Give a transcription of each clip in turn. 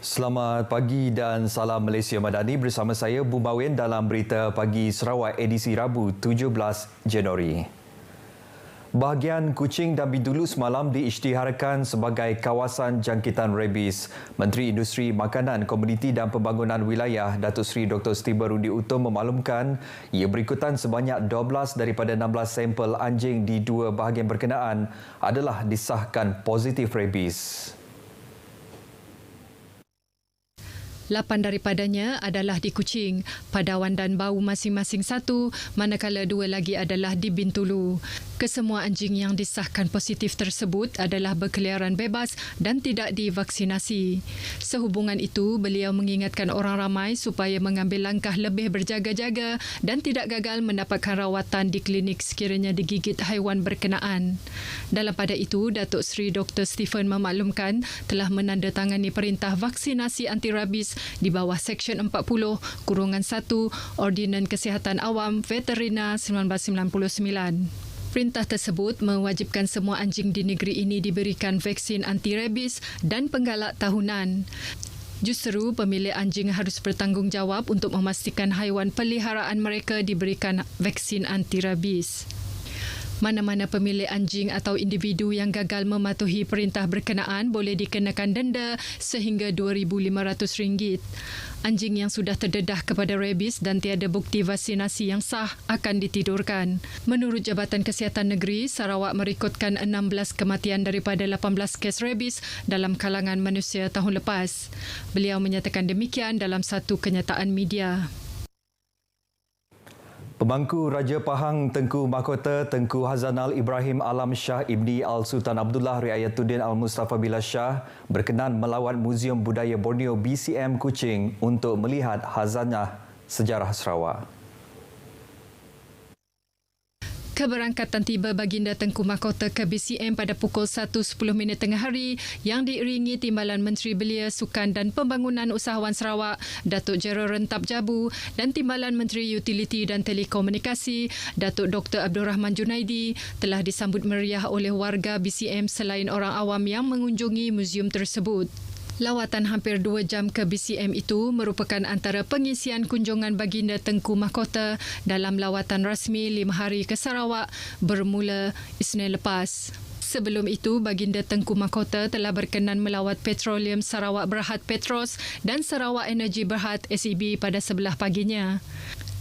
Selamat pagi dan salam Malaysia Madani, bersama saya Bumawin dalam Berita Pagi Sarawak edisi Rabu 17 Januari. Bahagian Kuching dan Bintulu semalam diisytiharkan sebagai kawasan jangkitan rabies. Menteri Industri Makanan, Komuniti dan Pembangunan Wilayah Datuk Seri Dr. Steve Rudi Utom memaklumkan ia berikutan sebanyak 12 daripada 16 sampel anjing di dua bahagian berkenaan adalah disahkan positif rabies. 8 daripadanya adalah di Kuching, Padawan dan Bau masing-masing 1, manakala 2 lagi adalah di Bintulu. Kesemua anjing yang disahkan positif tersebut adalah berkeliaran bebas dan tidak divaksinasi. Sehubungan itu, beliau mengingatkan orang ramai supaya mengambil langkah lebih berjaga-jaga dan tidak gagal mendapatkan rawatan di klinik sekiranya digigit haiwan berkenaan. Dalam pada itu, Datuk Seri Dr. Stephen memaklumkan telah menandatangani perintah vaksinasi anti-rabies di bawah Seksyen 40-1 Ordinan Kesihatan Awam Veterina 1999. Perintah tersebut mewajibkan semua anjing di negeri ini diberikan vaksin anti-rabies dan penggalak tahunan. Justeru, pemilik anjing harus bertanggungjawab untuk memastikan haiwan peliharaan mereka diberikan vaksin anti-rabies. Mana-mana pemilik anjing atau individu yang gagal mematuhi perintah berkenaan boleh dikenakan denda sehingga RM2,500. Anjing yang sudah terdedah kepada rabies dan tiada bukti vaksinasi yang sah akan ditidurkan. Menurut Jabatan Kesihatan Negeri, Sarawak merekodkan 16 kematian daripada 18 kes rabies dalam kalangan manusia tahun lepas. Beliau menyatakan demikian dalam satu kenyataan media. Pemangku Raja Pahang Tengku Mahkota Tengku Hazanal Ibrahim Alam Shah Ibni Al-Sultan Abdullah Riayatuddin Al-Mustafa Billah Shah berkenan melawat Muzium Budaya Borneo BCM Kuching untuk melihat hazanah sejarah Sarawak. Keberangkatan tiba Baginda Tengku Mahkota ke BCM pada pukul 1.10 tengah hari yang diiringi Timbalan Menteri Belia, Sukan dan Pembangunan Usahawan Sarawak, Datuk Jeral Rentap Jabu dan Timbalan Menteri Utiliti dan Telekomunikasi, Datuk Dr. Abdul Rahman Junaidi telah disambut meriah oleh warga BCM selain orang awam yang mengunjungi muzium tersebut. Lawatan hampir 2 jam ke BCM itu merupakan antara pengisian kunjungan Baginda Tengku Mahkota dalam lawatan rasmi 5 hari ke Sarawak bermula Isnin lepas. Sebelum itu, Baginda Tengku Mahkota telah berkenan melawat Petroleum Sarawak Berhad Petros dan Sarawak Energy Berhad SEB pada sebelah paginya.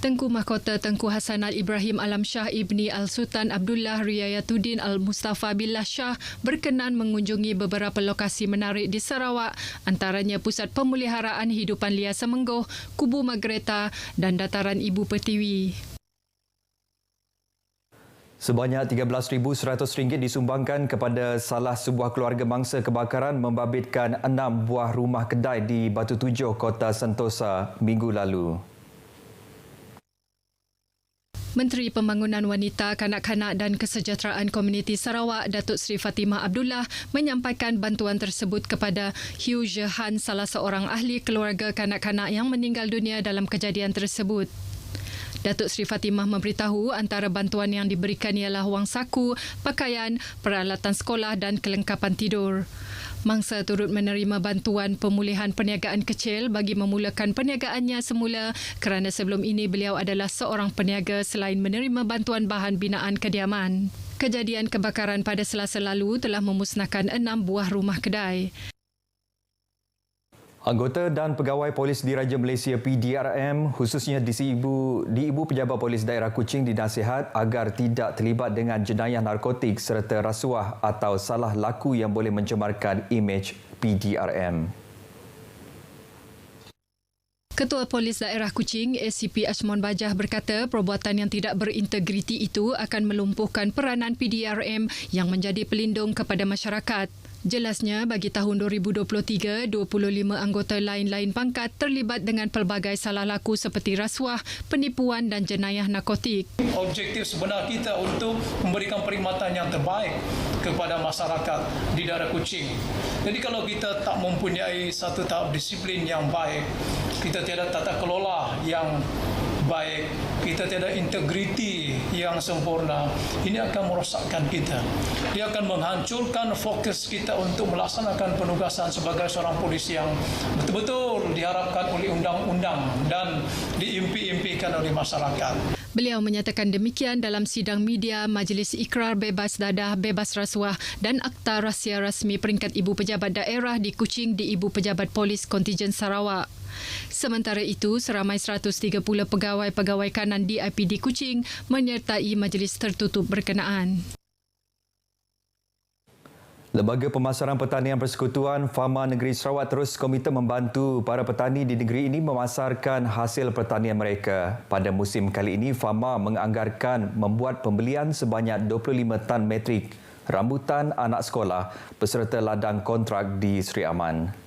Tengku Mahkota Tengku Hasanal Ibrahim Alam Shah Ibni Al-Sultan Abdullah Riayatuddin Al-Mustafa Billah Shah berkenan mengunjungi beberapa lokasi menarik di Sarawak, antaranya Pusat Pemeliharaan Hidupan Liar Semenggoh, Kubu Magreta dan Dataran Ibu Pertiwi. Sebanyak RM13,100 disumbangkan kepada salah sebuah keluarga mangsa kebakaran membabitkan 6 buah rumah kedai di Batu Tujuh, Kota Sentosa minggu lalu. Menteri Pembangunan Wanita, Kanak-kanak dan Kesejahteraan Komuniti Sarawak, Datuk Seri Fatimah Abdullah menyampaikan bantuan tersebut kepada Hugh Jehan, salah seorang ahli keluarga kanak-kanak yang meninggal dunia dalam kejadian tersebut. Datuk Seri Fatimah memberitahu antara bantuan yang diberikan ialah wang saku, pakaian, peralatan sekolah dan kelengkapan tidur. Mangsa turut menerima bantuan pemulihan perniagaan kecil bagi memulakan perniagaannya semula kerana sebelum ini beliau adalah seorang peniaga selain menerima bantuan bahan binaan kediaman. Kejadian kebakaran pada Selasa lalu telah memusnahkan 6 buah rumah kedai. Anggota dan pegawai polis Diraja Malaysia PDRM khususnya di Ibu Pejabat Polis Daerah Kuching dinasihat agar tidak terlibat dengan jenayah narkotik serta rasuah atau salah laku yang boleh mencemarkan imej PDRM. Ketua Polis Daerah Kuching, ACP Ashmon Bajah berkata perbuatan yang tidak berintegriti itu akan melumpuhkan peranan PDRM yang menjadi pelindung kepada masyarakat. Jelasnya, bagi tahun 2023, 25 anggota lain-lain pangkat terlibat dengan pelbagai salah laku seperti rasuah, penipuan dan jenayah narkotik. Objektif sebenar kita untuk memberikan perkhidmatan yang terbaik kepada masyarakat di daerah Kuching. Jadi kalau kita tak mempunyai satu tahap disiplin yang baik, kita tiada tata kelola yang baik, kita tiada integriti yang sempurna, ini akan merosakkan kita. Dia akan menghancurkan fokus kita untuk melaksanakan penugasan sebagai seorang polisi yang betul-betul diharapkan oleh undang-undang dan diimpi-impikan oleh masyarakat. Beliau menyatakan demikian dalam sidang media Majlis Ikrar Bebas Dadah, Bebas Rasuah dan Akta Rahsia Rasmi Peringkat Ibu Pejabat Daerah di Kuching di Ibu Pejabat Polis Kontijen Sarawak. Sementara itu, seramai 130 pegawai-pegawai kanan DIPD Kuching menyertai majlis tertutup berkenaan. Lembaga Pemasaran Pertanian Persekutuan Fama Negeri Sarawak terus komited membantu para petani di negeri ini memasarkan hasil pertanian mereka. Pada musim kali ini, Fama menganggarkan membuat pembelian sebanyak 25 tan metrik rambutan anak sekolah beserta ladang kontrak di Seri Aman.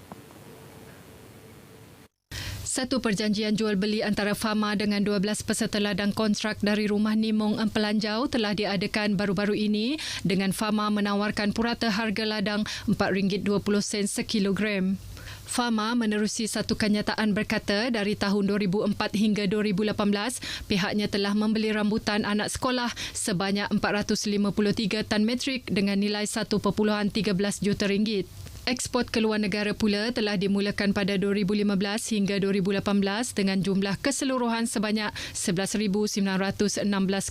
Satu perjanjian jual beli antara Fama dengan 12 peserta ladang kontrak dari Rumah Nimong Empelanjau telah diadakan baru-baru ini dengan Fama menawarkan purata harga ladang RM4.20 sekilogram. Fama menerusi satu kenyataan berkata dari tahun 2004 hingga 2018, pihaknya telah membeli rambutan anak sekolah sebanyak 453 tan metrik dengan nilai 1.13 juta ringgit. Ekspor ke luar negara pula telah dimulakan pada 2015 hingga 2018 dengan jumlah keseluruhan sebanyak 11,916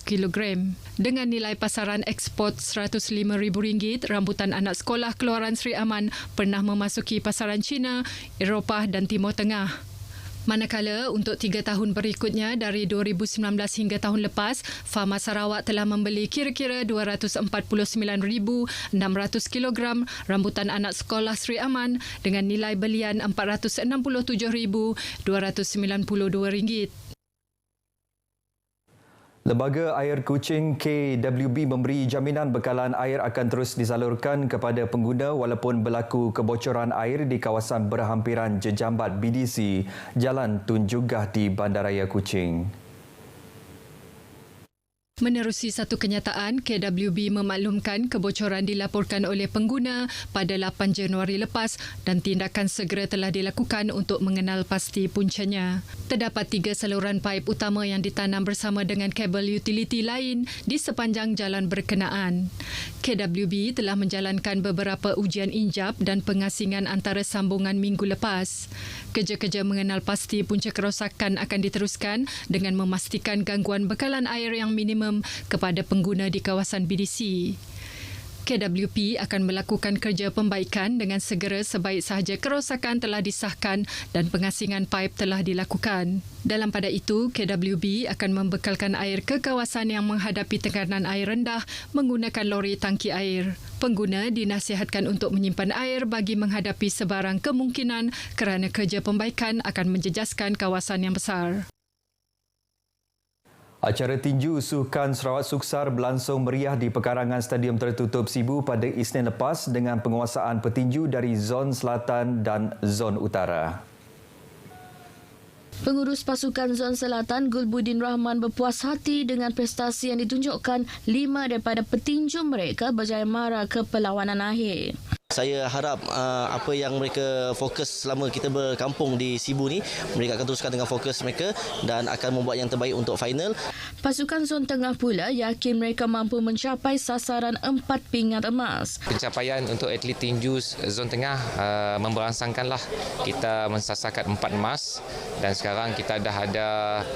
kilogram. Dengan nilai pasaran ekspor RM105,000, rambutan anak sekolah keluaran Seri Aman pernah memasuki pasaran China, Eropah dan Timur Tengah. Manakala untuk 3 tahun berikutnya dari 2019 hingga tahun lepas, Fama Sarawak telah membeli kira-kira 249,600 kilogram rambutan anak sekolah Seri Aman dengan nilai belian RM467,292. Lembaga Air Kuching KWB memberi jaminan bekalan air akan terus disalurkan kepada pengguna walaupun berlaku kebocoran air di kawasan berhampiran jejambat BDC Jalan Tun Jugah di Bandaraya Kuching. Menerusi satu kenyataan, KWB memaklumkan kebocoran dilaporkan oleh pengguna pada 8 Januari lepas dan tindakan segera telah dilakukan untuk mengenal pasti puncanya. Terdapat 3 saluran paip utama yang ditanam bersama dengan kabel utiliti lain di sepanjang jalan berkenaan. KWB telah menjalankan beberapa ujian injap dan pengasingan antara sambungan minggu lepas. Kerja-kerja mengenal pasti punca kerosakan akan diteruskan dengan memastikan gangguan bekalan air yang minimum kepada pengguna di kawasan BDC. KWP akan melakukan kerja pembaikan dengan segera sebaik sahaja kerosakan telah disahkan dan pengasingan paip telah dilakukan. Dalam pada itu, KWB akan membekalkan air ke kawasan yang menghadapi tekanan air rendah menggunakan lori tangki air. Pengguna dinasihatkan untuk menyimpan air bagi menghadapi sebarang kemungkinan kerana kerja pembaikan akan menjejaskan kawasan yang besar. Acara tinju Sukan Sarawak Suksar berlangsung meriah di pekarangan Stadium Tertutup Sibu pada Isnin lepas dengan penguasaan petinju dari Zon Selatan dan Zon Utara. Pengurus pasukan Zon Selatan Gulbuddin Rahman berpuas hati dengan prestasi yang ditunjukkan 5 daripada petinju mereka berjaya mara ke perlawanan akhir. Saya harap apa yang mereka fokus selama kita berkampung di Sibu ni, mereka akan teruskan dengan fokus mereka dan akan membuat yang terbaik untuk final. Pasukan Zon Tengah pula yakin mereka mampu mencapai sasaran 4 pingat emas. Pencapaian untuk atlet tinju Zon Tengah memberangsangkanlah kita mensasarkan 4 emas dan sekarang kita dah ada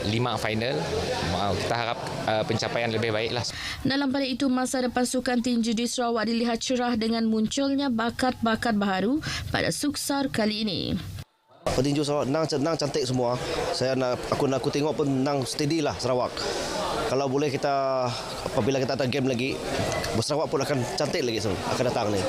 5 final. Kita harap pencapaian lebih baiklah. Dalam pada itu, masa depan sukan tinju di Sarawak dilihat cerah dengan munculnya bakat-bakat baharu pada Suksar kali ini. Petinju Sarawak nang cantik semua. Aku tengok pun nang steady lah Sarawak. Kalau boleh kita apabila kita ada game lagi, Sarawak pun akan cantik lagi akan datang ni.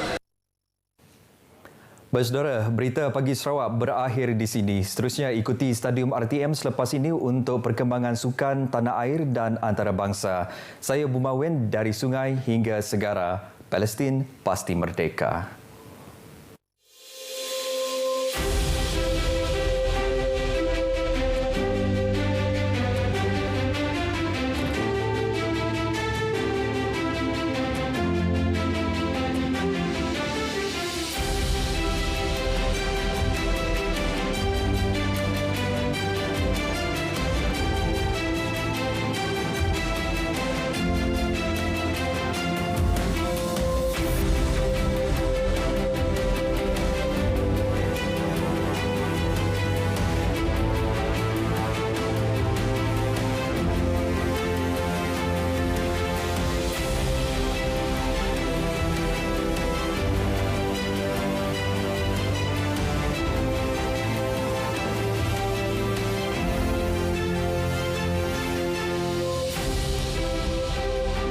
Baik saudara, berita pagi Sarawak berakhir di sini. Seterusnya ikuti Stadium RTM selepas ini untuk perkembangan sukan tanah air dan antarabangsa. Saya Bumawen dari sungai hingga segara. Palestin pasti merdeka.